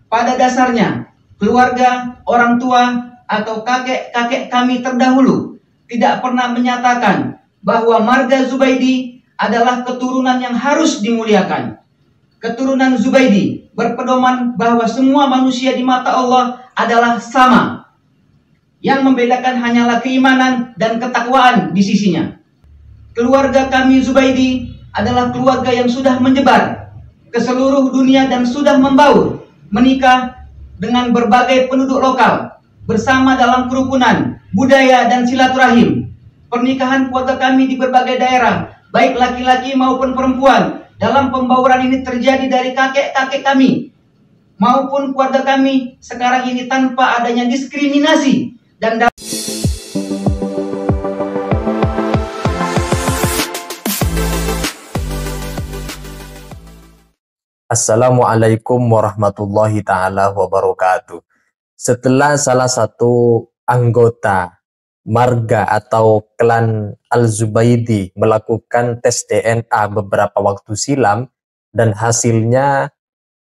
Pada dasarnya, keluarga, orang tua, atau kakek-kakek kami terdahulu tidak pernah menyatakan bahwa marga Zubaidi adalah keturunan yang harus dimuliakan. Keturunan Zubaidi berpedoman bahwa semua manusia di mata Allah adalah sama. Yang membedakan hanyalah keimanan dan ketakwaan di sisinya. Keluarga kami Zubaidi adalah keluarga yang sudah menyebar ke seluruh dunia dan sudah membaur, menikah dengan berbagai penduduk lokal, bersama dalam kerukunan, budaya, dan silaturahim. Pernikahan keluarga kami di berbagai daerah, baik laki-laki maupun perempuan, dalam pembauran ini terjadi dari kakek-kakek kami maupun keluarga kami sekarang ini tanpa adanya diskriminasi dan Assalamualaikum warahmatullahi ta'ala wabarakatuh. Setelah salah satu anggota marga atau klan Al-Zubaidi melakukan tes DNA beberapa waktu silam dan hasilnya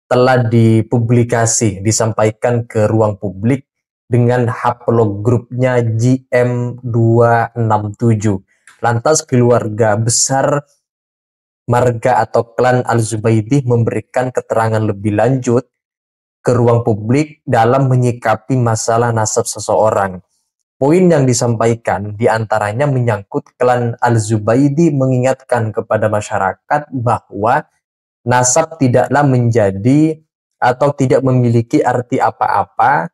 telah dipublikasi, disampaikan ke ruang publik dengan haplogrupnya GM267. Lantas keluarga besar marga atau klan Al-Zubaidi memberikan keterangan lebih lanjut ke ruang publik dalam menyikapi masalah nasab seseorang. Poin yang disampaikan diantaranya menyangkut klan Al-Zubaidi mengingatkan kepada masyarakat bahwa nasab tidaklah menjadi atau tidak memiliki arti apa-apa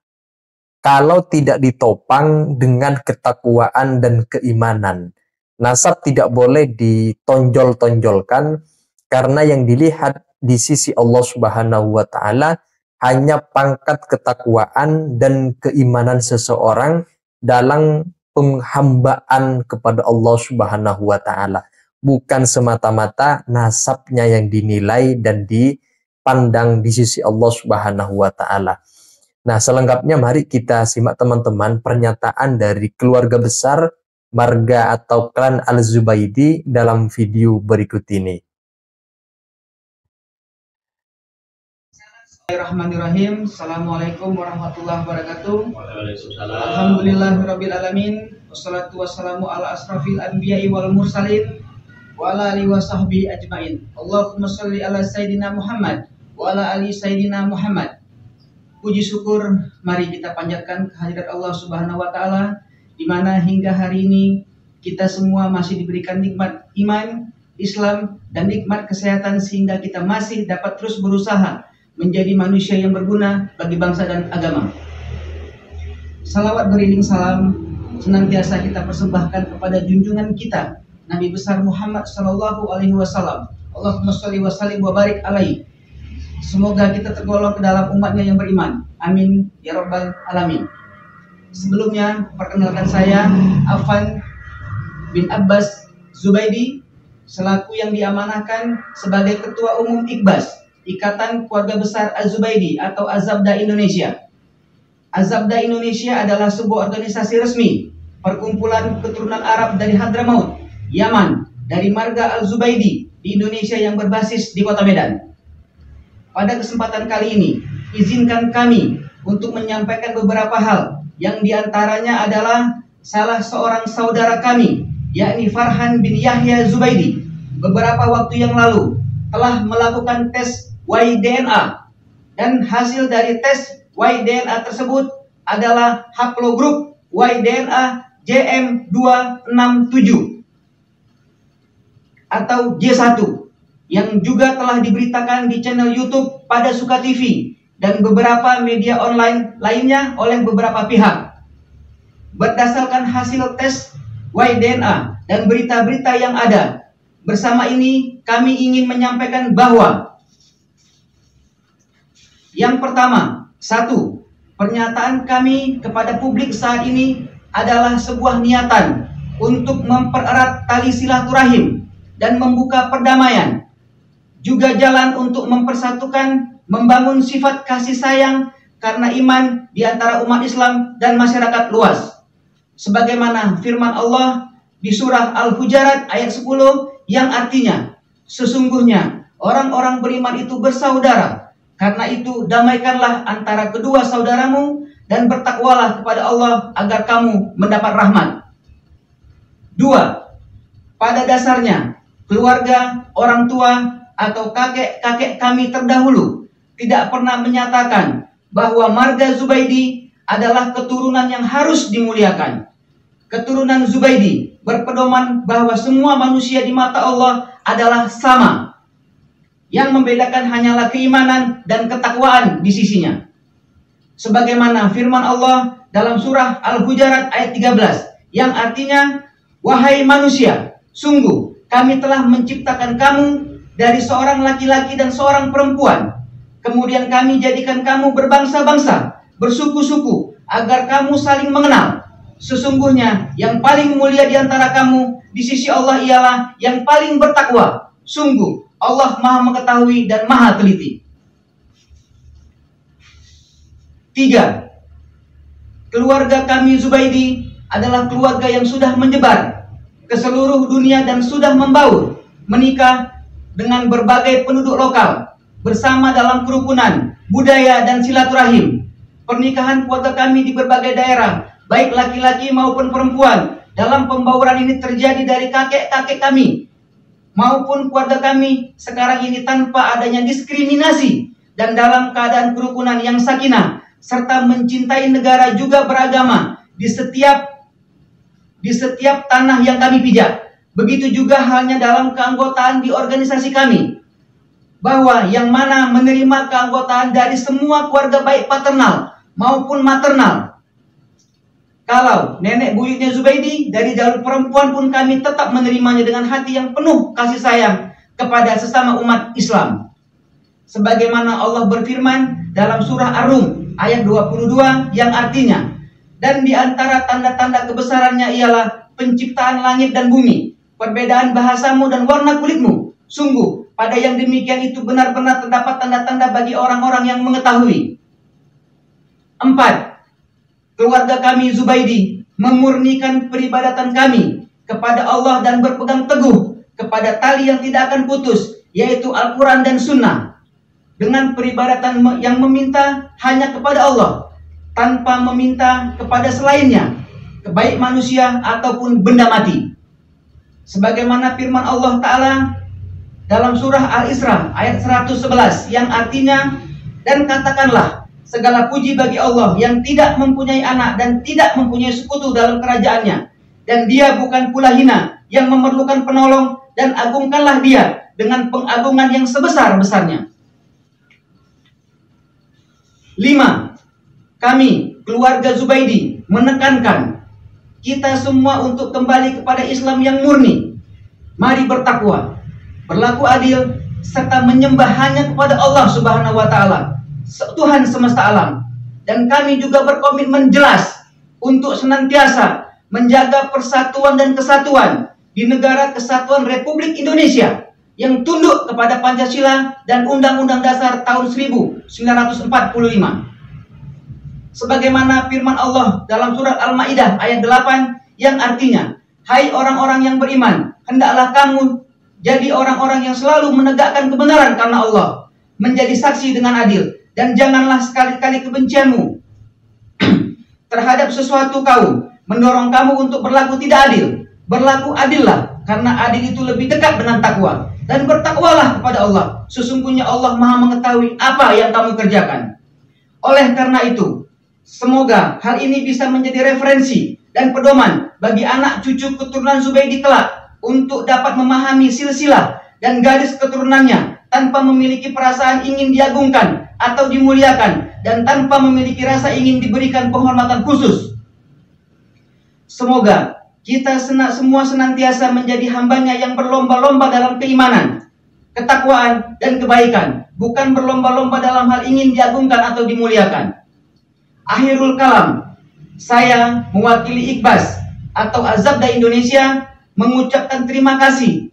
kalau tidak ditopang dengan ketakwaan dan keimanan. Nasab tidak boleh ditonjol-tonjolkan karena yang dilihat di sisi Allah Subhanahu wa Ta'ala hanya pangkat ketakwaan dan keimanan seseorang dalam penghambaan kepada Allah Subhanahu wa Ta'ala, bukan semata-mata nasabnya yang dinilai dan dipandang di sisi Allah Subhanahu wa Ta'ala. Nah, selengkapnya mari kita simak teman-teman pernyataan dari keluarga besar marga atau klan Al-Zubaidi dalam video berikut ini. Bismillahirrahmanirrahim. Assalamualaikum warahmatullahi wabarakatuh. Alhamdulillahirabbil alamin. Wassalatu wassalamu ala asrafil anbiya'i wal mursalin wa ala alihi washabbihi ajmain. Allahumma shalli ala sayidina Muhammad wa ala ali sayidina Muhammad. Puji syukur mari kita panjatkan kehadirat Allah Subhanahu wa Ta'ala, di mana hingga hari ini kita semua masih diberikan nikmat iman, Islam, dan nikmat kesehatan sehingga kita masih dapat terus berusaha menjadi manusia yang berguna bagi bangsa dan agama. Salawat beriring salam senantiasa kita persembahkan kepada junjungan kita Nabi besar Muhammad sallallahu alaihi wasallam. Allahumma sholli wa sallim wa barik alaihi. Semoga kita tergolong ke dalam umatnya yang beriman. Amin ya rabbal alamin. Sebelumnya, perkenalkan saya Afan bin Abbas Zubaidi, selaku yang diamanahkan sebagai Ketua Umum IKBAS, Ikatan Keluarga Besar Az-Zubaidi atau Azabda Indonesia. Azabda Indonesia adalah sebuah organisasi resmi, perkumpulan keturunan Arab dari Hadramaut, Yaman, dari marga Al-Zubaidi di Indonesia yang berbasis di Kota Medan. Pada kesempatan kali ini, izinkan kami untuk menyampaikan beberapa hal, yang diantaranya adalah salah seorang saudara kami, yakni Farhan bin Yahya Zubaidi, beberapa waktu yang lalu telah melakukan tes Y-DNA, dan hasil dari tes Y-DNA tersebut adalah haplogrup Y-DNA JM267 atau J1, yang juga telah diberitakan di channel YouTube Pada Suka TV dan beberapa media online lainnya oleh beberapa pihak. Berdasarkan hasil tes Y-DNA dan berita-berita yang ada, bersama ini kami ingin menyampaikan bahwa yang pertama, satu, pernyataan kami kepada publik saat ini adalah sebuah niatan untuk mempererat tali silaturahim dan membuka perdamaian, juga jalan untuk mempersatukan, membangun sifat kasih sayang karena iman di antara umat Islam dan masyarakat luas. Sebagaimana firman Allah di surah Al-Hujarat ayat 10 yang artinya, sesungguhnya orang-orang beriman itu bersaudara Karena itu damaikanlah antara kedua saudaramu dan bertakwalah kepada Allah agar kamu mendapat rahmat. 2. Pada dasarnya, keluarga, orang tua, atau kakek-kakek kami terdahulu tidak pernah menyatakan bahwa marga Zubaidi adalah keturunan yang harus dimuliakan. Keturunan Zubaidi berpedoman bahwa semua manusia di mata Allah adalah sama. Yang membedakan hanyalah keimanan dan ketakwaan di sisinya. Sebagaimana firman Allah dalam surah Al-Hujurat ayat 13 yang artinya, wahai manusia, sungguh kami telah menciptakan kamu dari seorang laki-laki dan seorang perempuan. Kemudian kami jadikan kamu berbangsa-bangsa, bersuku-suku, agar kamu saling mengenal. Sesungguhnya yang paling mulia di antara kamu di sisi Allah ialah yang paling bertakwa. Sungguh Allah Maha Mengetahui dan Maha Teliti. 3. Keluarga kami Zubaidi adalah keluarga yang sudah menyebar ke seluruh dunia dan sudah membaur, menikah dengan berbagai penduduk lokal, bersama dalam kerukunan, budaya, dan silaturahim. Pernikahan keluarga kami di berbagai daerah, baik laki-laki maupun perempuan, dalam pembauran ini terjadi dari kakek-kakek kami maupun keluarga kami sekarang ini tanpa adanya diskriminasi dan dalam keadaan kerukunan yang sakinah serta mencintai negara juga beragama di setiap tanah yang kami pijak. Begitu juga halnya dalam keanggotaan di organisasi kami, bahwa yang mana menerima keanggotaan dari semua keluarga baik paternal maupun maternal. Kalau nenek buyutnya Zubaidi dari jalur perempuan pun kami tetap menerimanya dengan hati yang penuh kasih sayang kepada sesama umat Islam. Sebagaimana Allah berfirman dalam surah Ar-Rum ayat 22 yang artinya, dan di antara tanda-tanda kebesarannya ialah penciptaan langit dan bumi, perbedaan bahasamu dan warna kulitmu. Sungguh pada yang demikian itu benar-benar terdapat tanda-tanda bagi orang-orang yang mengetahui. 4. Keluarga kami Zubaidi memurnikan peribadatan kami kepada Allah dan berpegang teguh kepada tali yang tidak akan putus, yaitu Al-Quran dan Sunnah, dengan peribadatan yang meminta hanya kepada Allah, tanpa meminta kepada selainnya, baik manusia ataupun benda mati. Sebagaimana firman Allah Ta'ala dalam surah Al-Isra ayat 111 yang artinya, dan katakanlah, segala puji bagi Allah yang tidak mempunyai anak dan tidak mempunyai sekutu dalam kerajaannya, dan dia bukan pula hina yang memerlukan penolong, dan agungkanlah dia dengan pengagungan yang sebesar-besarnya. 5. Kami, keluarga Zubaidi, menekankan kita semua untuk kembali kepada Islam yang murni. Mari bertakwa, berlaku adil, serta menyembah hanya kepada Allah Subhanahu wa Ta'ala, Tuhan semesta alam. Dan kami juga berkomitmen jelas untuk senantiasa menjaga persatuan dan kesatuan di negara kesatuan Republik Indonesia yang tunduk kepada Pancasila dan Undang-Undang Dasar tahun 1945. Sebagaimana firman Allah dalam surat Al-Maidah ayat 8 yang artinya, hai orang-orang yang beriman, hendaklah kamu jadi orang-orang yang selalu menegakkan kebenaran karena Allah, menjadi saksi dengan adil, dan janganlah sekali-kali kebencianmu terhadap sesuatu kaum mendorong kamu untuk berlaku tidak adil. Berlaku adillah, karena adil itu lebih dekat dengan takwa. Dan bertakwalah kepada Allah, sesungguhnya Allah Maha Mengetahui apa yang kamu kerjakan. Oleh karena itu, semoga hal ini bisa menjadi referensi dan pedoman bagi anak cucu keturunan Zubaidi kelak untuk dapat memahami silsilah dan garis keturunannya tanpa memiliki perasaan ingin diagungkan atau dimuliakan, dan tanpa memiliki rasa ingin diberikan penghormatan khusus. Semoga kita semua senantiasa menjadi hambanya yang berlomba-lomba dalam keimanan, ketakwaan, dan kebaikan, bukan berlomba-lomba dalam hal ingin diagungkan atau dimuliakan. Akhirul kalam, saya mewakili Iqbas atau Azabda Indonesia mengucapkan terima kasih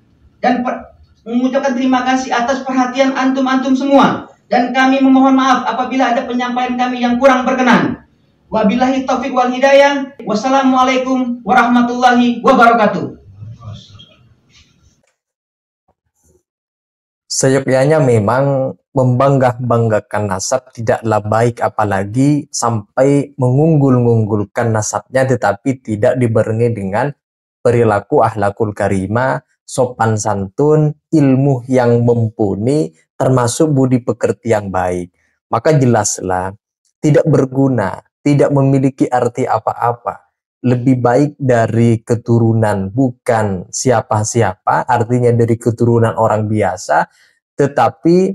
atas perhatian antum-antum semua, dan kami memohon maaf apabila ada penyampaian kami yang kurang berkenan. Wabillahi taufiq wal hidayah. Wassalamualaikum warahmatullahi wabarakatuh. Seyogyanya memang membangga-banggakan nasab tidaklah baik, apalagi sampai mengunggul-unggulkan nasabnya tetapi tidak dibarengi dengan perilaku akhlakul karimah, sopan santun, ilmu yang mumpuni, termasuk budi pekerti yang baik. Maka jelaslah tidak berguna, tidak memiliki arti apa-apa. Lebih baik dari keturunan bukan siapa-siapa, artinya dari keturunan orang biasa, tetapi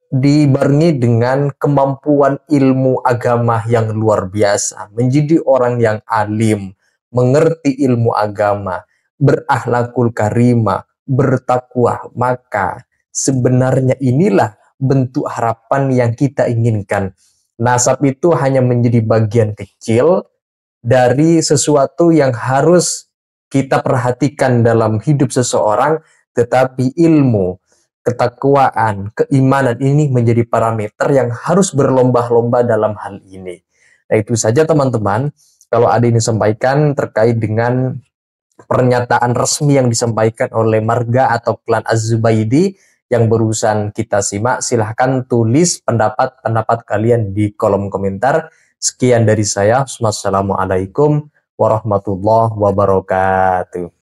dibarengi dengan kemampuan ilmu agama yang luar biasa, menjadi orang yang alim, mengerti ilmu agama, berakhlakul karimah, bertakwa, maka sebenarnya inilah bentuk harapan yang kita inginkan. Nasab itu hanya menjadi bagian kecil dari sesuatu yang harus kita perhatikan dalam hidup seseorang, tetapi ilmu, ketakwaan, keimanan ini menjadi parameter yang harus berlomba-lomba dalam hal ini. Nah, itu saja teman-teman, kalau ada yang disampaikan terkait dengan pernyataan resmi yang disampaikan oleh marga atau klan Az-Zubaidi yang barusan kita simak, silahkan tulis pendapat-pendapat kalian di kolom komentar. Sekian dari saya. Wassalamualaikum warahmatullahi wabarakatuh.